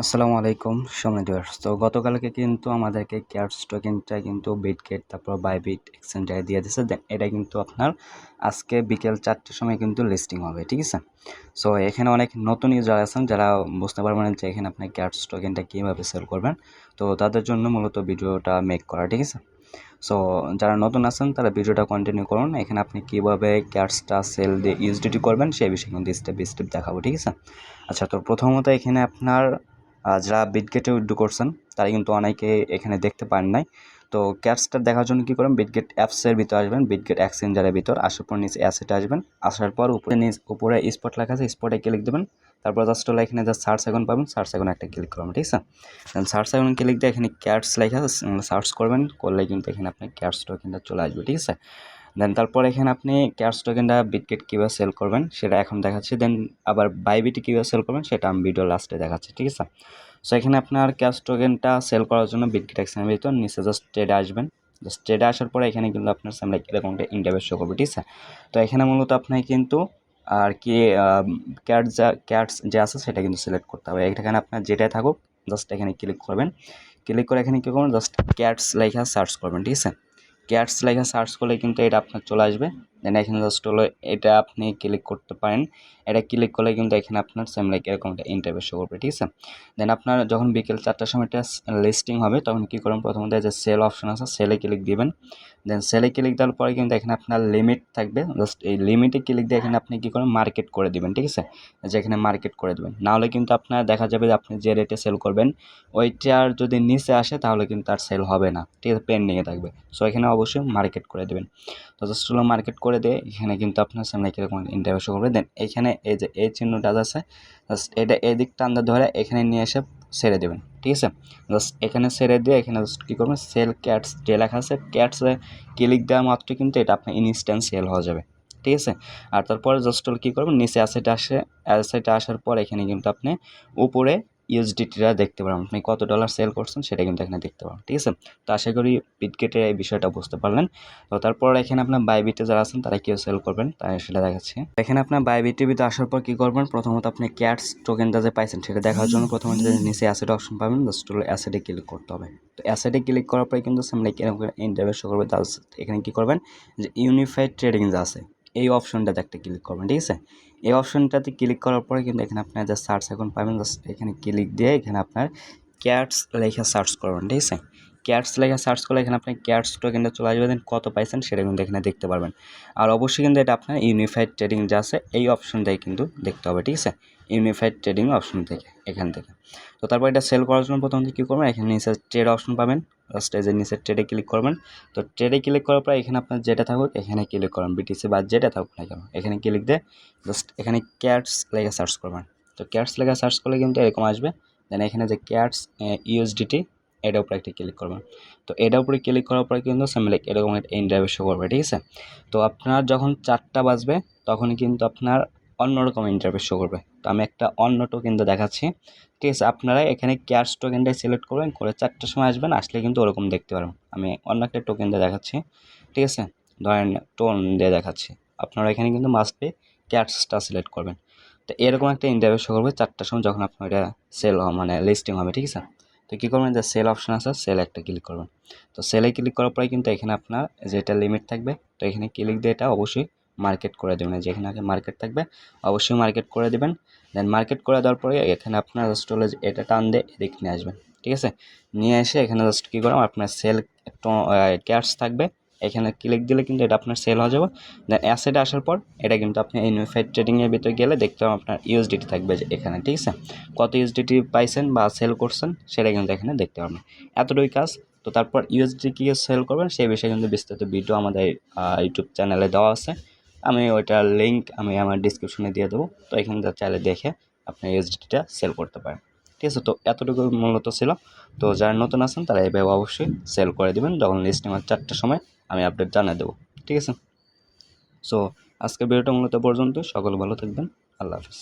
আসসালামু আলাইকুম সম্মানিত ভিউয়ার্স। তো গতকালকে কিন্তু আমাদেরকে কেয়ারস টোকেনটা কিন্তু বিটগেট তারপর বাইবিট এক্সচেঞ্জারে দিয়ে দিয়েছে। দেন এটা কিন্তু আপনার আজকে বিকেল 4টের সময় কিন্তু লিস্টিং হবে, ঠিক আছে? সো এখানে অনেক নতুন ইউজার আছেন যারা বুঝতে পারবেন যে এখানে আপনি কেয়ারস টোকেনটা কীভাবে সেল করবেন। তো তাদের জন্য মূলত ভিডিওটা মেক করা, ঠিক আছে? সো যারা নতুন আছেন তারা ভিডিওটা কন্টিনিউ করুন। এখানে আপনি কীভাবে কেয়ারসটা সেল দিয়ে ইউএসডিটি করবেন সেই বিষয়ে কিন্তু স্টেপ বাই স্টেপ দেখাবো, ঠিক আছে? আচ্ছা, তো প্রথমত এখানে আপনার যারা বিটগেটে উইথড্র করছেন তারা কিন্তু অনেকে এখানে দেখতে পারেন নাই। তো ক্যাটসটা দেখার জন্য কী করবেন, বিটগেট অ্যাপসের ভিতর আসবেন, বিটগেট এক্সচেঞ্জারের ভিতর আসার পর নিচে অ্যাসেটে আসবেন। আসার পর উপরে স্পট লেখা আছে, স্পটে ক্লিক দেবেন। তারপর জাস্ট হলো এখানে যা সার্চ আইকন পাবেন, সার্চ আইকনে একটা ক্লিক করবেন, ঠিক আছে? দেন সার্চ আইকন ক্লিক দিয়ে এখানে ক্যাটস লেখা সার্চ করবেন, করলে কিন্তু এখানে আপনার ক্যাটস টোকেনটা চলে আসবে, ঠিক আছে? দেন তারপর এখানে আপনি ক্যাটস টোকেনটা বিটগেট কীভাবে সেল করবেন সেটা এখন দেখাচ্ছি। দেন আবার বাইবিটে কীভাবে সেল করবেন সেটা আমি ভিডিও লাস্টে দেখাচ্ছি, ঠিক আছে? সো এখানে আপনার ক্যাশ টোকেনটা সেল করার জন্য বিটগেট এক্সচেঞ্জের ভিতর নিচে জাস্ট ট্রেডে আসবেন। জাস্ট ট্রেডে আসার পরে এখানে কিন্তু আপনার সামনে এরকম একটা ইন্টারফেস শো করবে, ঠিক আছে? তো এখানে মূলত আপনাকে কিন্তু আর কি ক্যাটস যে আছে সেটা কিন্তু সিলেক্ট করতে হবে। এখানে আপনার যেটাই থাকুক জাস্ট এখানে ক্লিক করবেন। ক্লিক করে এখানে কী করবেন, জাস্ট ক্যাটস লেখা সার্চ করবেন, ঠিক আছে? ক্যাটস লেখা সার্চ করলে কিন্তু এটা আপনার চলে আসবে। দেন এখানে জাস্ট হলো এটা আপনি ক্লিক করতে পারেন। এটা ক্লিক করলে কিন্তু এখানে আপনার সেম লাইক এরকম একটা ইন্টারফেস শো করবে, ঠিক আছে? দেন আপনার যখন বিকেল 4টার সময় এটা লিস্টিং হবে তখন কী করবেন, প্রথমত যে সেল অপশন আছে সেলে ক্লিক দিবেন। দেন সেলে ক্লিক দেওয়ার পরে কিন্তু এখানে আপনার লিমিট থাকবে, জাস্ট এই লিমিটে ক্লিক দিয়ে এখানে আপনি কী করবেন, মার্কেট করে দিবেন, ঠিক আছে? যেখানে মার্কেট করে দেবেন, নাহলে কিন্তু আপনার দেখা যাবে যে আপনি যে রেটে সেল করবেন ওইটার যদি নিচে আসে তাহলে কিন্তু আর সেল হবে না, ঠিক আছে? পেন্ডিংয়ে থাকবে। সো এখানে অবশ্যই মার্কেট করে দেবেন। তো জাস্ট হলো মার্কেট করে দিয়ে এখানে কিন্তু আপনার সামনে কীরকম ইন্টারভিউ শো করবে। দেন এখানে এই যে এই চিহ্নটা আছে জাস্ট এটা এদিক টান্দা ধরে এখানে নিয়ে এসে ছেড়ে দেবেন, ঠিক আছে? জাস্ট এখানে ছেড়ে দিয়ে এখানে জাস্ট কী করবেন, সেল ক্যাটস যে লেখা আছে ক্যাটসে ক্লিক দেওয়া মাত্র কিন্তু এটা আপনার ইনস্ট্যান্ট সেল হয়ে যাবে, ঠিক আছে? আর তারপরে জাস্ট হলো কী করবেন, নিচে অ্যাসেটে আসার পর এখানে কিন্তু আপনি উপরে ইউএসডিটিটা দেখতে পারবেন, আপনি কত ডলার সেল করছেন সেটা কিন্তু এখানে দেখতে পারবেন, ঠিক আছে? তো আশা করি বিটগেটের এই বিষয়টা বুঝতে পারলেন। তো তারপর এখানে আপনার বাইবিটে যারা আছেন তারা কেউ সেল করবেন তাই সেটা দেখাচ্ছি। এখানে আপনার বাইবিটের ভিতরে আসার পর কী করবেন, প্রথমত আপনি ক্যাটস টোকেনটা যে পাইছেন সেটা দেখার জন্য প্রথমত নিচে অ্যাসেট অপশন পাবেন, জাস্ট হলো অ্যাসেটে ক্লিক করতে হবে। তো অ্যাসেটে ক্লিক করার পরে কিন্তু সামনে এরকম ইন্টারভিউ শো করবে। তার এখানে কী করবেন, যে ইউনিফাইড ট্রেডিং যা আছে এই অপশনটাতে একটা ক্লিক করবেন, ঠিক আছে? এই অপশনটাতে ক্লিক করার পরে কিন্তু এখানে আপনার যা সার্চ এখন পাবেন, জাস্ট এখানে ক্লিক দিয়ে এখানে আপনার ক্যাটস লেখা সার্চ করবেন, ঠিক আছে? ক্যাটস লেখা সার্চ করলে এখানে আপনি ক্যাটস টোকেনটা চলে আসবে। দেন কত পাইছেন সেটা কিন্তু এখানে দেখতে পারবেন। আর অবশ্যই কিন্তু এটা আপনার ইউনিফাইড ট্রেডিং যা আছে এই অপশনটাই কিন্তু দেখতে হবে, ঠিক আছে? ইউনিফাইড ট্রেডিং অপশন থেকে এখান থেকে। তো তারপর এটা সেল করার জন্য প্রথমত কী করবেন, এখানে নিচে ট্রেড অপশন পাবেন, জাস্ট এই যে নিচে ট্রেডে ক্লিক করবেন। তো ট্রেডে ক্লিক করার পর এখানে আপনার যেটা থাকুক এখানে ক্লিক করবেন, বিটিসি বা যেটা থাকুক না কেন এখানে ক্লিক দিয়ে জাস্ট এখানে ক্যাটস লেখা সার্চ করবেন। তো ক্যাটস লেখা সার্চ করলে কিন্তু এরকম আসবে। দেন এখানে যে ক্যাটস ইউএসডিটি এটার উপরে একটা ক্লিক করবেন। তো এটার উপরে ক্লিক করার পরে কিন্তু সেম লাইক এরকম একটা ইন্টারভিউ শো করবে, ঠিক আছে? তো আপনার যখন 4টা বাজবে তখন কিন্তু আপনার অন্যরকম ইন্টারভিউ শো করবে। তো আমি একটা অন্য টোকেন দেখাচ্ছি, ঠিক আছে? আপনারা এখানে ক্যাটস টোকেনটাই সিলেক্ট করবেন, করে 4টার সময় আসবেন, আসলে কিন্তু ওরকম দেখতে পারবেন। আমি অন্য একটা টোকেন দেখাচ্ছি, ঠিক আছে? ধরেন টোন দিয়ে দেখাচ্ছি। আপনারা এখানে কিন্তু মাস্ট বি ক্যাটসটা সিলেক্ট করবেন। তো এরকম একটা ইন্টারভিউ শো করবে 4টার সময় যখন আপনার এটা সেল মানে লিস্টিং হবে, ঠিক আছে? তো কী করবেন, যে সেল অপশন আছে সেলে একটা ক্লিক করবেন। তো সেলে ক্লিক করার পরে কিন্তু এখানে আপনার যেটা লিমিট থাকবে তো এখানে ক্লিক দিয়ে এটা অবশ্যই মার্কেট করে দেবেন। যেখানে আগে মার্কেট থাকবে অবশ্যই মার্কেট করে দেবেন। দেন মার্কেট করে দেওয়ার পরে এখানে আপনার জাস্ট হলো এটা টান দিয়ে এদিক নিয়ে আসবেন, ঠিক আছে? নিয়ে এসে এখানে জাস্ট কী করবেন, আপনার সেল ক্যাটস থাকবে, এখানে ক্লিক দিলে কিন্তু এটা আপনার সেল হয়ে যাবে। দেন অ্যাসেটে আসার পর এটা কিন্তু আপনি ইউনিফাইড ট্রেডিংয়ের ভিতরে গেলে দেখতে পাবেন আপনার ইউএসডিটি থাকবে যে এখানে, ঠিক আছে? কত ইউএসডিটি পাইছেন বা সেল করছেন সেটা কিন্তু এখানে দেখতে পাবেন। এতটুকুই কাজ। তো তারপর ইউএসডি কী সেল করবেন সেই বিষয়ে কিন্তু বিস্তারিত ভিডিও আমাদের ইউটিউব চ্যানেলে দেওয়া আছে। আমি ওইটার লিঙ্ক আমি আমার ডিসক্রিপশনে দিয়ে দেবো। তো এখানে চাইলে দেখে আপনি ইউএসডিটা সেল করতে পারেন, ঠিক আছে? তো এতটুকু মূলত ছিল। তো যারা নতুন আছেন তারা এইভাবে অবশ্যই সেল করে দেবেন, যখন লিস্টিং হয় 4টার সময় আমি আপডেট জানিয়ে দেবো, ঠিক আছে? সো আজকের ভিডিওটা মূলত পর্যন্ত। সকলে ভালো থাকবেন। আল্লাহ হাফিজ।